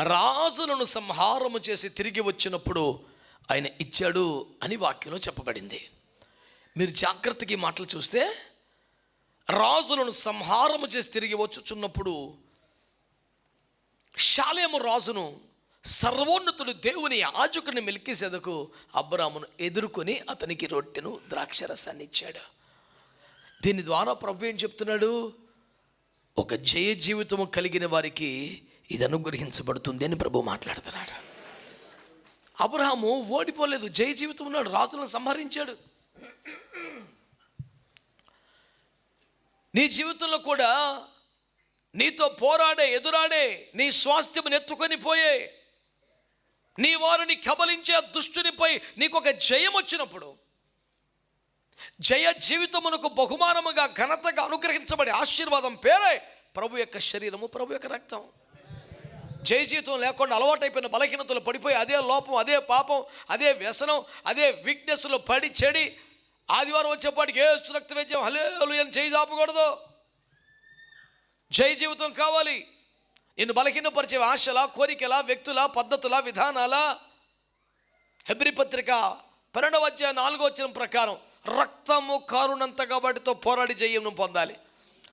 రాజులను సంహారము చేసి తిరిగి వచ్చినప్పుడు ఆయన ఇచ్చాడు అని వాక్యంలో చెప్పబడింది. మీరు జాగ్రత్తగా ఈ మాటలు చూస్తే, రాజులను సంహారము చేసి తిరిగి వచ్చుచున్నప్పుడు షాలేము రాజును సర్వోన్నతుడు దేవుని యాజకుని మెల్కీసెదకు అబ్రామును ఎదుర్కొని అతనికి రొట్టెను ద్రాక్షరసాన్ని ఇచ్చాడు. దీని ద్వారా ప్రభు ఏం చెప్తున్నాడు? ఒక జయ జీవితము కలిగిన వారికి ఇది అనుగ్రహించబడుతుంది అని ప్రభు మాట్లాడుతున్నాడు. అబ్రహాము ఓడిపోలేదు, జయ జీవితం ఉన్నాడు, రాజులను సంహరించాడు. నీ జీవితంలో కూడా నీతో పోరాడే, ఎదురాడే, నీ స్వాస్థ్యమును ఎత్తుకొని పోయే, నీ వారిని కబలించే దుష్టునిపై నీకు ఒక జయం వచ్చినప్పుడు, జయ జీవితమునకు బహుమానముగా ఘనతగా అనుగ్రహించబడే ఆశీర్వాదం పేరే ప్రభు యొక్క శరీరము, ప్రభు యొక్క రక్తం. జయ జీవితం లేకుండా అలవాటైపోయిన బలహీనతలు పడిపోయి అదే లోపం, అదే పాపం, అదే వ్యసనం, అదే వీక్నెస్లో పడి చెడి ఆదివారం వచ్చేపాటికి యేసు రక్త వేద్యం హల్లెలూయా అని చేయి ఆపకూడదు. జయ జీవితం కావాలి. నిన్ను బలహీనపరిచే ఆశల, కోరికల, వ్యక్తుల, పద్ధతుల, విధానాల. హెబ్రీ పత్రిక 12వ అధ్యాయం 4వ వచనం ప్రకారం రక్తము కారునంతగా వాటితో పోరాడి జయమును పొందాలి.